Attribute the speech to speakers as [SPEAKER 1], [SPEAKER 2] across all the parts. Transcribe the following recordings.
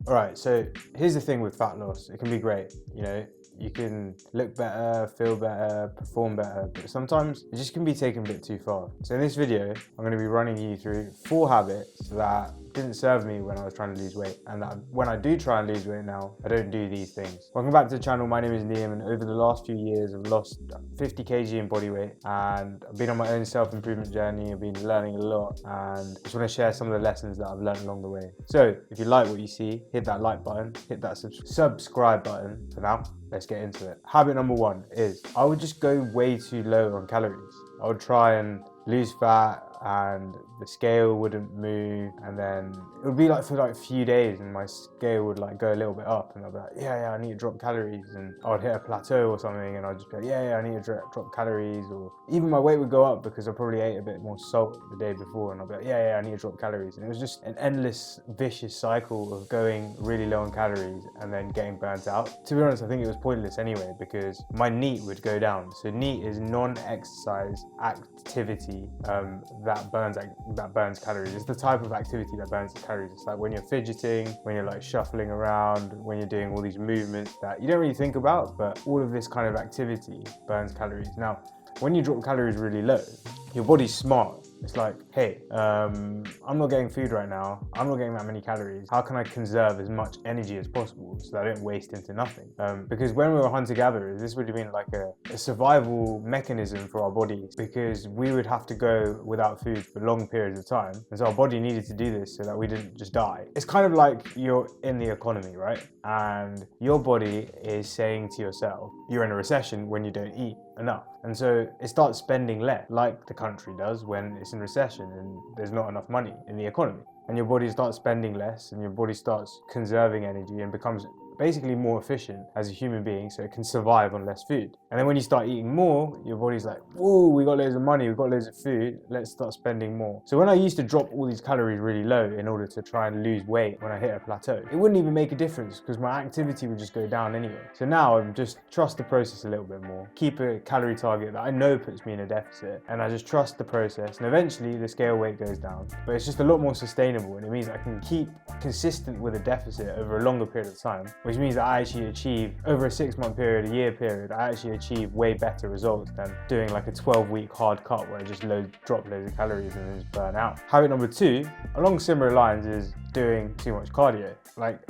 [SPEAKER 1] Alright, so here's the thing with fat loss. It can be great, you can look better, feel better, perform better, but sometimes it just can be taken a bit too far. So in this video, I'm going to be running you through 4 habits that didn't serve me when I was trying to lose weight, and that when I do try and lose weight now, I don't do these things. Welcome back to the channel. My name is Liam, and over the last few years, I've lost 50 kg in body weight, and I've been on my own self-improvement journey. I've been learning a lot, and I just want to share some of the lessons that I've learned along the way. So if you like what you see, hit that like button, hit that subscribe button. For now, let's get into it. Habit number 1 is I would just go way too low on calories. I would try and lose fat and the scale wouldn't move, and then it would be like for a few days and my scale would go a little bit up, and I'd be like, yeah, I need to drop calories, and I would hit a plateau or something and I'd just be like, yeah, I need to drop calories, or even my weight would go up because I probably ate a bit more salt the day before, and I'd be like, yeah, I need to drop calories. And it was just an endless vicious cycle of going really low on calories and then getting burnt out. To be honest, I think it was pointless anyway, because my NEAT would go down. So NEAT is non-exercise activity that burns calories. It's the type of activity that burns calories. It's like when you're fidgeting, when you're shuffling around, when you're doing all these movements that you don't really think about, but all of this kind of activity burns calories. Now, when you drop calories really low, your body's smart. It's like, hey, I'm not getting food right now. I'm not getting that many calories. How can I conserve as much energy as possible so that I don't waste into nothing? Because when we were hunter-gatherers, this would have been like a survival mechanism for our bodies, because we would have to go without food for long periods of time. And so our body needed to do this so that we didn't just die. It's kind of like you're in the economy, right? And your body is saying to yourself, you're in a recession when you don't eat enough. And so it starts spending less, like the country does when it's in recession and there's not enough money in the economy. And your body starts spending less, and your body starts conserving energy and becomes basically more efficient as a human being, so it can survive on less food. And then when you start eating more, your body's like, whoa, we got loads of money, we've got loads of food, let's start spending more. So when I used to drop all these calories really low in order to try and lose weight when I hit a plateau, it wouldn't even make a difference because my activity would just go down anyway. So now I just trust the process a little bit more, keep a calorie target that I know puts me in a deficit, and I just trust the process, and eventually the scale weight goes down. But it's just a lot more sustainable, and it means I can keep consistent with a deficit over a longer period of time, which means that I actually achieve, over a 6-month period, a year period, I actually achieve way better results than doing like a 12-week hard cut where I just drop loads of calories and then just burn out. Habit number 2, along similar lines, is doing too much cardio.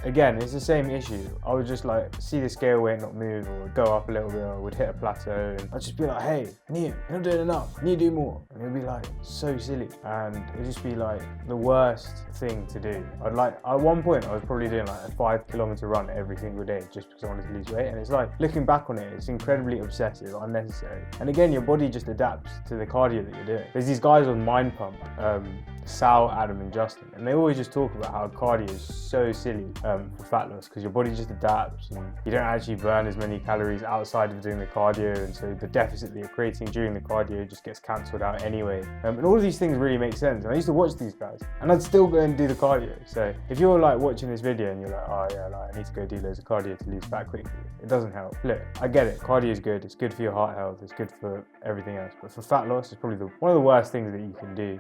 [SPEAKER 1] Again, it's the same issue. I would just see the scale weight not move, or go up a little bit, or would hit a plateau, and I'd just be like, hey, Liam, you're not doing enough, you need to do more. And it would be so silly, and it'd just be the worst thing to do. At one point I was probably doing a 5-kilometer run every single day just because I wanted to lose weight, and it's looking back on it, it's incredibly obsessive, unnecessary. And again, your body just adapts to the cardio that you're doing. There's these guys on Mind Pump, Sal, Adam and Justin, and they always just talk about how cardio is so silly for fat loss, because your body just adapts and you don't actually burn as many calories outside of doing the cardio, and so the deficit that you're creating during the cardio just gets cancelled out anyway. And all of these things really make sense, and I used to watch these guys and I'd still go and do the cardio. So if you're watching this video and you're like, oh yeah, I need to go do loads of cardio to lose fat quickly, it doesn't help. Look, I get it, cardio is good, it's good for your heart health, it's good for everything else, but for fat loss, it's probably one of the worst things that you can do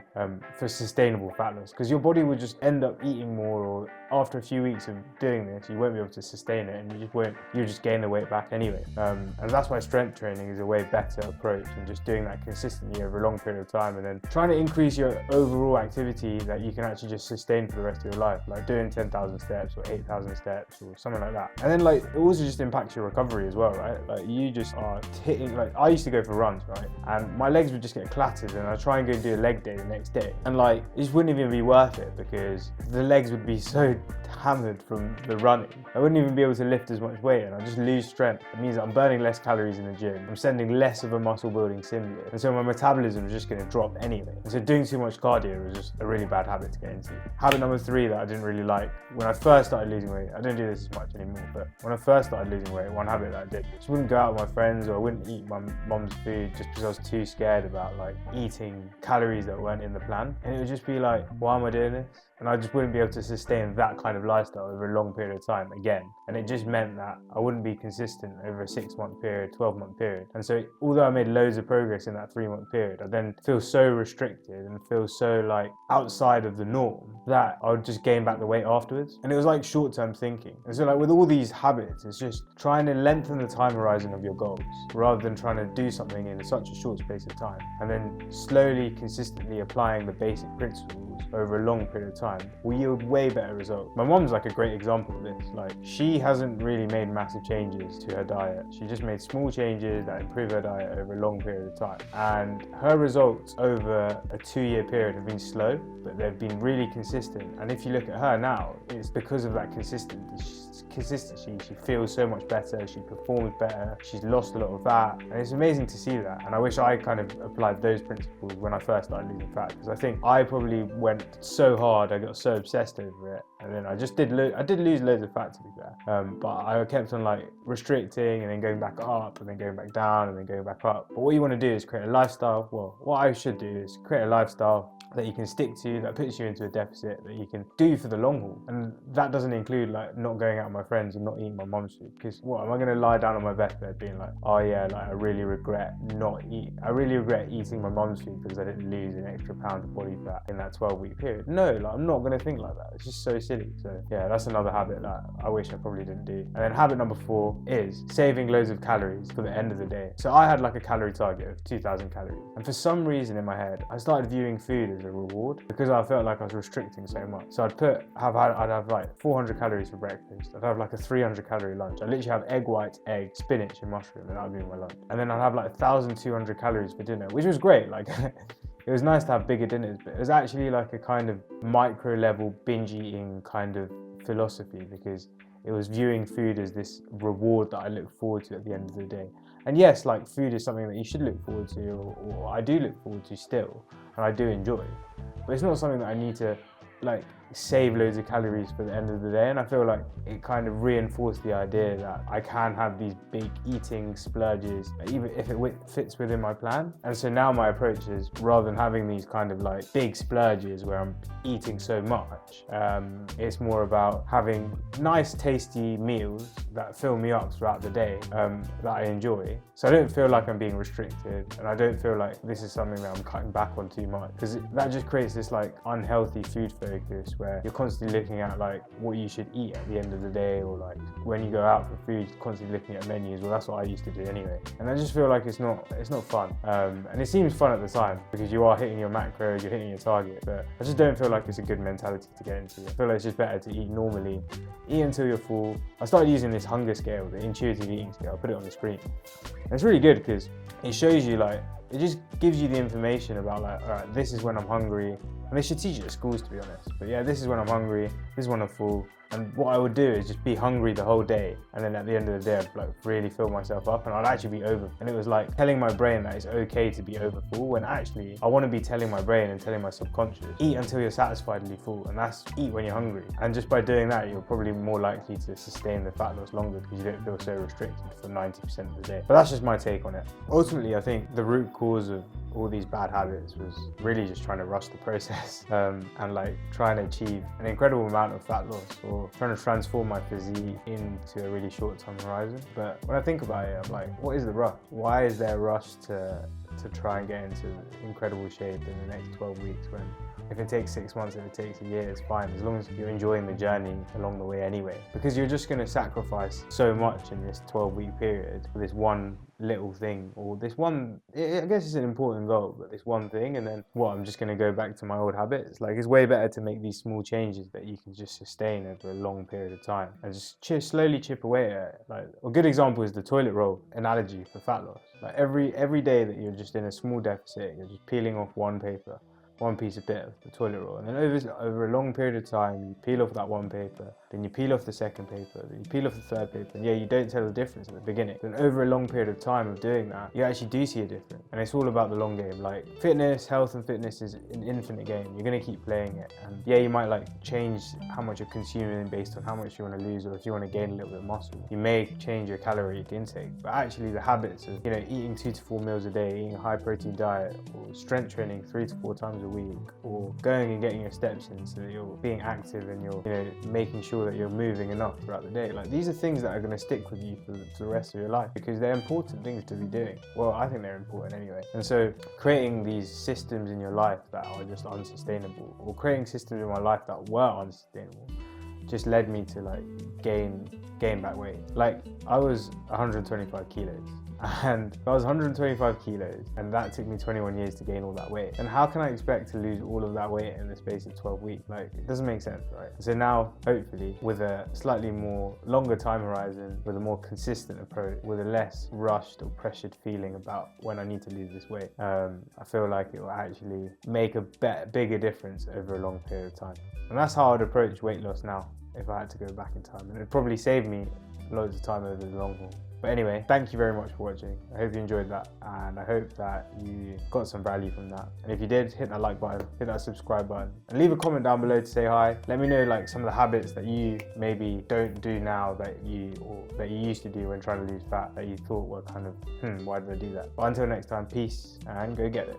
[SPEAKER 1] for sustainable fat loss, because your body would just end up eating more, or after a few weeks of doing this, you won't be able to sustain it, and you just gain the weight back anyway. And that's why strength training is a way better approach than just doing that consistently over a long period of time, and then trying to increase your overall activity that you can actually just sustain for the rest of your life, like doing 10,000 steps or 8,000 steps or something like that. And then it also just impacts your recovery as well, right? You just are hitting, I used to go for runs, right? And my legs would just get clattered, and I'd try and go do a leg day the next day, and it just wouldn't even be worth it, because the legs would be so hammered from the running. I wouldn't even be able to lift as much weight, and I just lose strength. It means that I'm burning less calories in the gym. I'm sending less of a muscle building stimulus, and so my metabolism is just going to drop anyway. And so doing too much cardio was just a really bad habit to get into. Habit number 3 that I didn't really like when I first started losing weight, I don't do this as much anymore, but when I first started losing weight, one habit that I did, I just wouldn't go out with my friends, or I wouldn't eat my mom's food just because I was too scared about eating calories that weren't in the plan. And it would just be why am I doing this? and I just wouldn't be able to sustain that kind of lifestyle over a long period of time again. And it just meant that I wouldn't be consistent over a 6-month period, 12-month period. And so although I made loads of progress in that 3-month period, I then feel so restricted and feel so like outside of the norm that I would just gain back the weight afterwards. And it was like short-term thinking. And so like with all these habits, it's just trying to lengthen the time horizon of your goals rather than trying to do something in such a short space of time, and then slowly, consistently applying the basic principles over a long period of time will yield way better results. My mom's like a great example of this. Like, she hasn't really made massive changes to her diet. She just made small changes that improve her diet over a long period of time. And her results over a 2-year period have been slow, but they've been really consistent. And if you look at her now, it's because of that consistency. She feels so much better, she performs better, she's lost a lot of fat, and it's amazing to see that. And I wish I kind of applied those principles when I first started losing fat, because I think I probably went so hard, I got so obsessed over it, and then I just did lose loads of fat, to be fair, but I kept on like restricting and then going back up and then going back down and then going back up. But what you want to do is create a lifestyle. Well, what I should do is create a lifestyle that you can stick to, that puts you into a deficit, that you can do for the long haul. And that doesn't include like not going out with my friends and not eating my mum's food, because what, am I going to lie down on my deathbed being like, oh yeah, like I really regret eating my mum's food because I didn't lose an extra pound of body fat in that 12-week period? No, like I'm not going to think like that. It's just so silly. So yeah, that's another habit that I wish I probably didn't do. And then habit number 4 is saving loads of calories for the end of the day. So I had like a calorie target of 2,000 calories, and for some reason in my head I started viewing food as a reward because I felt like I was restricting so much. So I'd have like 400 calories for breakfast, I'd have like a 300 calorie lunch, I'd literally have egg whites, egg, spinach and mushroom, and that would be my lunch. And then I'd have like 1,200 calories for dinner, which was great. Like it was nice to have bigger dinners, but it was actually like a kind of micro level binge eating kind of philosophy, because it was viewing food as this reward that I look forward to at the end of the day. And yes, like food is something that you should look forward to, or I do look forward to still, and I do enjoy, but it's not something that I need to like save loads of calories for the end of the day. And I feel like it kind of reinforced the idea that I can have these big eating splurges even if it fits within my plan. And so now my approach is, rather than having these kind of like big splurges where I'm eating so much, it's more about having nice tasty meals that fill me up throughout the day, that I enjoy, so I don't feel like I'm being restricted, and I don't feel like this is something that I'm cutting back on too much, because that just creates this like unhealthy food focus where you're constantly looking at like what you should eat at the end of the day, or like when you go out for food, constantly looking at menus. Well, that's what I used to do anyway, and I just feel like it's not fun. And it seems fun at the time because you are hitting your macros, you're hitting your target, but I just don't feel like it's a good mentality to get into. I feel like it's just better to eat normally, eat until you're full. I started using this hunger scale, the intuitive eating scale. I put it on the screen, and it's really good because it shows you like, it just gives you the information about like, all right, this is when I'm hungry. And they should teach it at schools, to be honest. But yeah, this is when I'm hungry, this is when I'm full. And what I would do is just be hungry the whole day, and then at the end of the day, I'd like really fill myself up, and I'd actually be over. And it was like telling my brain that it's okay to be over full, when actually I want to be telling my brain and telling my subconscious, eat until you're satisfiedly full, and that's eat when you're hungry. And just by doing that, you're probably more likely to sustain the fat loss longer because you don't feel so restricted for 90% of the day. But that's just my take on it. Ultimately, I think the root cause of all these bad habits was really just trying to rush the process, and like trying to achieve an incredible amount of fat loss, or trying to transform my physique into a really short time horizon. But when I think about it, I'm like, what is the rush? Why is there a rush to try and get into incredible shape in the next 12 weeks, when if it takes 6 months, if it takes a year, it's fine, as long as you're enjoying the journey along the way anyway. Because you're just going to sacrifice so much in this 12-week period for this one little thing, or this one, I guess it's an important goal, but this one thing, and then what, I'm just going to go back to my old habits? Like, it's way better to make these small changes that you can just sustain over a long period of time and just slowly chip away at it. Like, a good example is the toilet roll analogy for fat loss. Like, every day that you're just in a small deficit, you're just peeling off one piece of bit of the toilet roll, and then over a long period of time, you peel off that one paper, then you peel off the second paper, then you peel off the third paper, and yeah, you don't tell the difference at the beginning. Then over a long period of time of doing that, you actually do see a difference. And it's all about the long game. Like fitness, health and fitness is an infinite game. You're gonna keep playing it. And yeah, you might like change how much you're consuming based on how much you want to lose, or if you want to gain a little bit of muscle. You may change your calorie intake, but actually the habits of, you know, eating 2 to 4 meals a day, eating a high protein diet, or strength training 3 to 4 times a week, or going and getting your steps in so that you're being active and you're, you know, making sure that you're moving enough throughout the day. Like these are things that are going to stick with you for the rest of your life, because they're important things to be doing. Well, I think they're important anyway. And so creating these systems in your life that are just unsustainable, or creating systems in my life that were unsustainable, just led me to like gain back weight. Like I was 125 kilos, and I was 125 kilos, and that took me 21 years to gain all that weight. And how can I expect to lose all of that weight in the space of 12 weeks? Like, it doesn't make sense, right? So now, hopefully, with a slightly more longer time horizon, with a more consistent approach, with a less rushed or pressured feeling about when I need to lose this weight, I feel like it will actually make a bigger difference over a long period of time. And that's how I'd approach weight loss now if I had to go back in time. And it'd probably save me loads of time over the long haul. But anyway, thank you very much for watching. I hope you enjoyed that, and I hope that you got some value from that. And if you did, hit that like button, hit that subscribe button, and leave a comment down below to say hi. Let me know like some of the habits that you maybe don't do now that you used to do when trying to lose fat, that you thought were kind of, why did I do that? But until next time, peace and go get it.